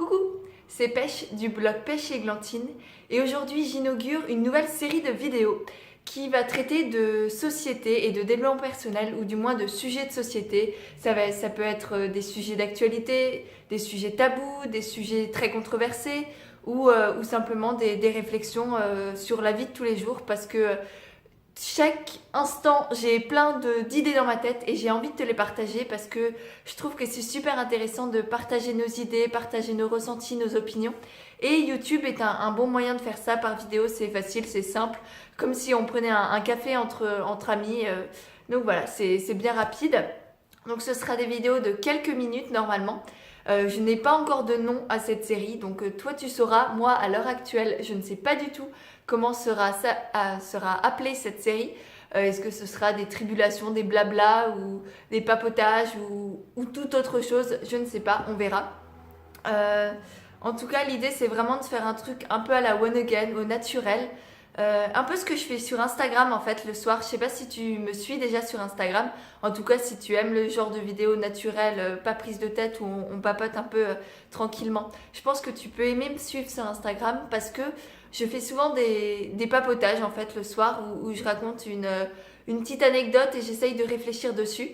Coucou, c'est Pêche du blog Pêche et Glantine et aujourd'hui j'inaugure une nouvelle série de vidéos qui va traiter de société et de développement personnel ou du moins de sujets de société. Ça peut être des sujets d'actualité, des sujets tabous, des sujets très controversés ou simplement des réflexions sur la vie de tous les jours parce que chaque instant, j'ai plein d'idées dans ma tête et j'ai envie de te les partager parce que je trouve que c'est super intéressant de partager nos idées, partager nos ressentis, nos opinions. Et YouTube est un bon moyen de faire ça par vidéo, c'est facile, c'est simple, comme si on prenait un café entre amis. Donc voilà, c'est bien rapide. Donc ce sera des vidéos de quelques minutes normalement. Je n'ai pas encore de nom à cette série, donc toi tu sauras. Moi, à l'heure actuelle, je ne sais pas du tout comment sera appelée cette série. Est-ce que ce sera des tribulations, des blablas ou des papotages ou toute autre chose? Je ne sais pas, on verra. En tout cas, l'idée c'est vraiment de faire un truc un peu à la one again, au naturel. Un peu ce que je fais sur Instagram en fait le soir. Je sais pas si tu me suis déjà sur Instagram. En tout cas, si tu aimes le genre de vidéo naturelle, pas prise de tête où on papote un peu tranquillement. Je pense que tu peux aimer me suivre sur Instagram parce que je fais souvent des papotages en fait le soir où je raconte une petite anecdote et j'essaye de réfléchir dessus.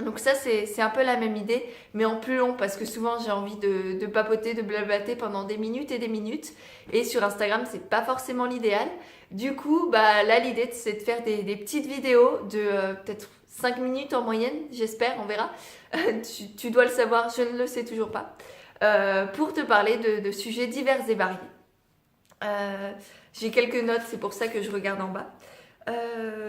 Donc ça c'est un peu la même idée mais en plus long parce que souvent j'ai envie de papoter, de blablater pendant des minutes et des minutes et sur Instagram c'est pas forcément l'idéal. Du coup bah là l'idée c'est de faire des petites vidéos de peut-être 5 minutes en moyenne, j'espère, on verra. Tu dois le savoir, je ne le sais toujours pas. Pour te parler de sujets divers et variés. J'ai quelques notes, c'est pour ça que je regarde en bas.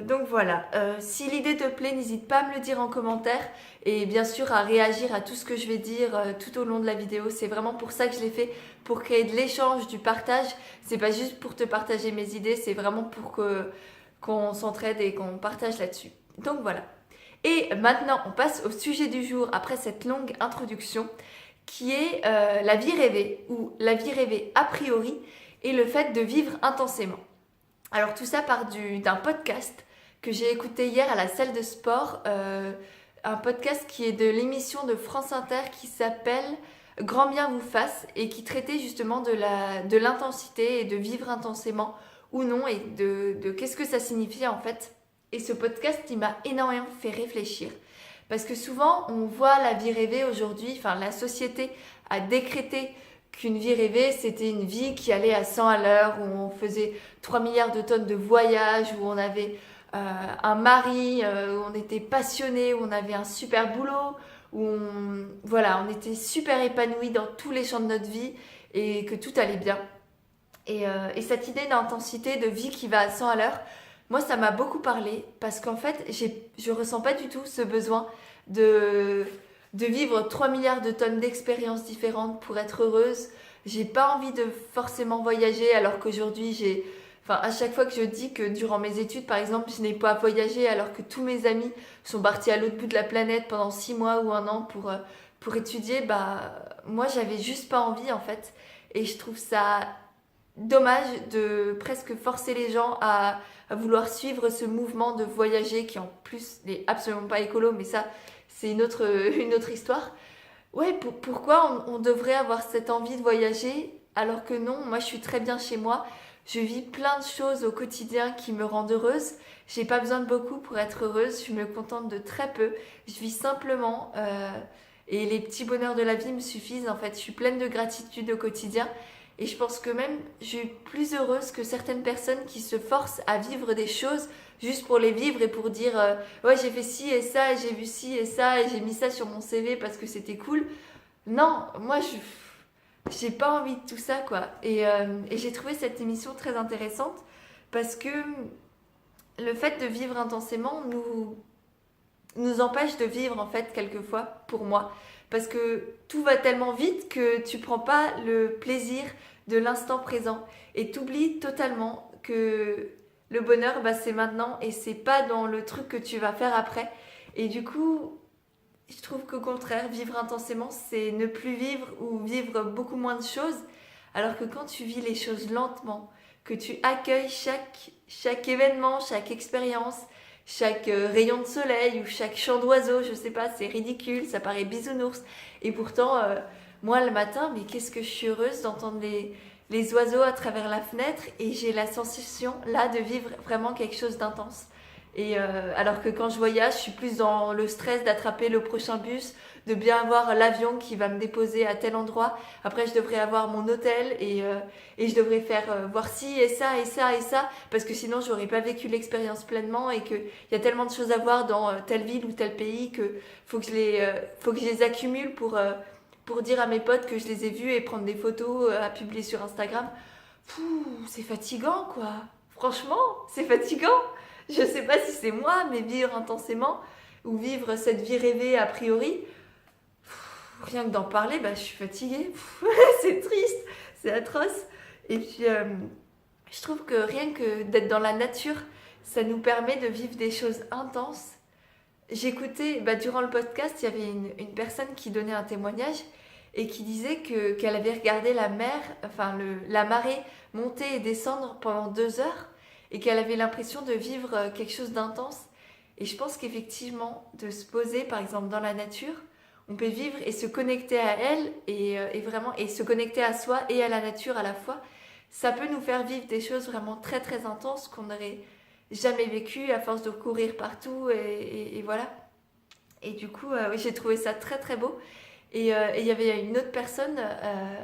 Donc voilà, si l'idée te plaît, n'hésite pas à me le dire en commentaire et bien sûr à réagir à tout ce que je vais dire tout au long de la vidéo. C'est vraiment pour ça que je l'ai fait, pour créer de l'échange, du partage. C'est pas juste pour te partager mes idées, c'est vraiment pour qu'on s'entraide et qu'on partage là-dessus. Donc voilà. Et maintenant, on passe au sujet du jour après cette longue introduction qui est la vie rêvée ou la vie rêvée a priori et le fait de vivre intensément. Alors tout ça part d'un podcast que j'ai écouté hier à la salle de sport, un podcast qui est de l'émission de France Inter qui s'appelle Grand bien vous fasse et qui traitait justement de l'intensité et de vivre intensément ou non et de qu'est-ce que ça signifiait en fait. Et ce podcast, il m'a énormément fait réfléchir. Parce que souvent, on voit la vie rêvée aujourd'hui, enfin la société a décrété qu'une vie rêvée, c'était une vie qui allait à 100 à l'heure, où on faisait 3 milliards de tonnes de voyages, où on avait un mari, où on était passionné, où on avait un super boulot, voilà, on était super épanoui dans tous les champs de notre vie et que tout allait bien. Et cette idée d'intensité, de vie qui va à 100 à l'heure, moi ça m'a beaucoup parlé parce qu'en fait je ressens pas du tout ce besoin de vivre 3 milliards de tonnes d'expériences différentes pour être heureuse. J'ai pas envie de forcément voyager alors qu'aujourd'hui enfin à chaque fois que je dis que durant mes études par exemple je n'ai pas voyagé alors que tous mes amis sont partis à l'autre bout de la planète pendant 6 mois ou un an pour étudier, bah moi j'avais juste pas envie en fait et je trouve ça dommage de presque forcer les gens à vouloir suivre ce mouvement de voyager qui en plus n'est absolument pas écolo, mais ça c'est une autre histoire. Ouais, pourquoi on devrait avoir cette envie de voyager alors que non, moi je suis très bien chez moi, je vis plein de choses au quotidien qui me rendent heureuse, j'ai pas besoin de beaucoup pour être heureuse, je me contente de très peu, je vis simplement et les petits bonheurs de la vie me suffisent en fait, je suis pleine de gratitude au quotidien. Et je pense que même je suis plus heureuse que certaines personnes qui se forcent à vivre des choses juste pour les vivre et pour dire ouais j'ai fait ci et ça, et j'ai vu ci et ça et j'ai mis ça sur mon CV parce que c'était cool. Non, moi j'ai pas envie de tout ça quoi. Et j'ai trouvé cette émission très intéressante parce que le fait de vivre intensément nous empêche de vivre en fait quelquefois pour moi. Parce que tout va tellement vite que tu prends pas le plaisir de l'instant présent et t'oublies totalement que le bonheur bah, c'est maintenant et c'est pas dans le truc que tu vas faire après. Et du coup, je trouve qu'au contraire, vivre intensément, c'est ne plus vivre ou vivre beaucoup moins de choses. Alors que quand tu vis les choses lentement, que tu accueilles chaque événement, chaque expérience, chaque rayon de soleil ou chaque chant d'oiseau, je sais pas, c'est ridicule, ça paraît bisounours. Et pourtant, moi le matin, mais qu'est-ce que je suis heureuse d'entendre les oiseaux à travers la fenêtre et j'ai la sensation là de vivre vraiment quelque chose d'intense. Et alors que quand je voyage, je suis plus dans le stress d'attraper le prochain bus, de bien avoir l'avion qui va me déposer à tel endroit. Après, je devrais avoir mon hôtel et je devrais faire voir ci et ça et ça et ça, parce que sinon, j'aurais pas vécu l'expérience pleinement et qu'il y a tellement de choses à voir dans telle ville ou tel pays que faut que je les accumule pour dire à mes potes que je les ai vus et prendre des photos à publier sur Instagram. C'est fatigant, quoi. Franchement, c'est fatigant. Je sais pas si c'est moi, mais vivre intensément ou vivre cette vie rêvée a priori, rien que d'en parler, bah, je suis fatiguée. C'est triste, c'est atroce. Et puis, je trouve que rien que d'être dans la nature, ça nous permet de vivre des choses intenses. J'écoutais, durant le podcast, il y avait une personne qui donnait un témoignage et qui disait qu'elle avait regardé la mer, la marée monter et descendre pendant 2 heures et qu'elle avait l'impression de vivre quelque chose d'intense. Et je pense qu'effectivement, de se poser par exemple dans la nature, on peut vivre et se connecter à elle et vraiment et se connecter à soi et à la nature à la fois. Ça peut nous faire vivre des choses vraiment très très intenses qu'on n'aurait jamais vécues à force de courir partout et voilà. Et du coup, oui, j'ai trouvé ça très très beau. Et il y avait une autre personne,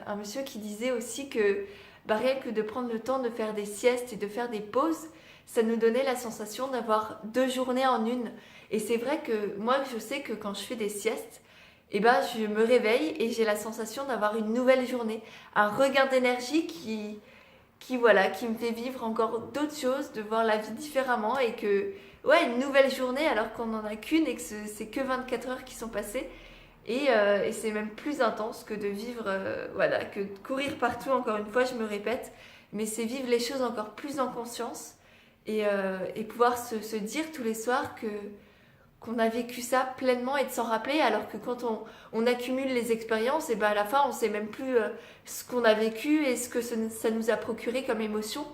un monsieur qui disait aussi que rien que de prendre le temps de faire des siestes et de faire des pauses, ça nous donnait la sensation d'avoir 2 journées en une. Et c'est vrai que moi, je sais que quand je fais des siestes, je me réveille et j'ai la sensation d'avoir une nouvelle journée, un regain d'énergie qui me fait vivre encore d'autres choses, de voir la vie différemment et que, ouais, une nouvelle journée alors qu'on n'en a qu'une et que c'est que 24 heures qui sont passées. Et c'est même plus intense que de vivre, que de courir partout, encore une fois, je me répète, mais c'est vivre les choses encore plus en conscience et pouvoir se dire tous les soirs qu'on a vécu ça pleinement et de s'en rappeler, alors que quand on accumule les expériences, et à la fin, on ne sait même plus ce qu'on a vécu et ce que ça nous a procuré comme émotion,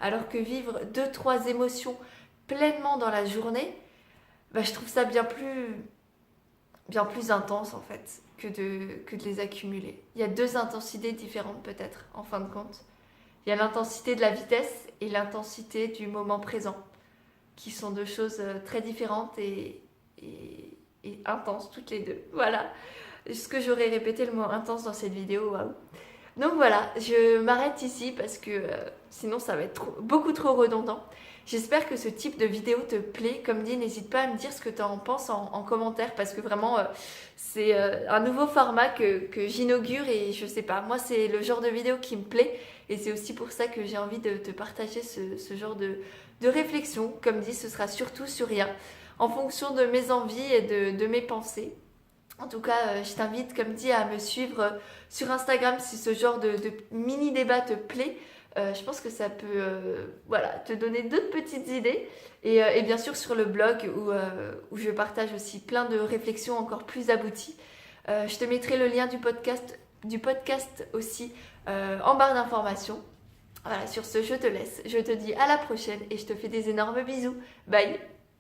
alors que vivre 2-3 émotions pleinement dans la journée, je trouve ça bien plus intense en fait que de les accumuler. Il y a 2 intensités différentes peut-être en fin de compte. Il y a l'intensité de la vitesse et l'intensité du moment présent, qui sont 2 choses très différentes et intenses toutes les 2. Voilà. Est-ce que j'aurais répété le mot intense dans cette vidéo? Waouh. Donc voilà, je m'arrête ici parce que sinon ça va être beaucoup trop redondant. J'espère que ce type de vidéo te plaît. Comme dit, n'hésite pas à me dire ce que tu en penses en commentaire parce que vraiment c'est un nouveau format que j'inaugure et je sais pas, moi c'est le genre de vidéo qui me plaît et c'est aussi pour ça que j'ai envie de te partager ce genre de réflexion. Comme dit, ce sera surtout sur rien, en fonction de mes envies et de mes pensées. En tout cas, je t'invite, comme dit, à me suivre sur Instagram si ce genre de mini débat te plaît. Je pense que ça peut te donner d'autres petites idées. Et bien sûr sur le blog où je partage aussi plein de réflexions encore plus abouties. Je te mettrai le lien du podcast aussi en barre d'informations. Voilà, sur ce, je te laisse. Je te dis à la prochaine et je te fais des énormes bisous. Bye!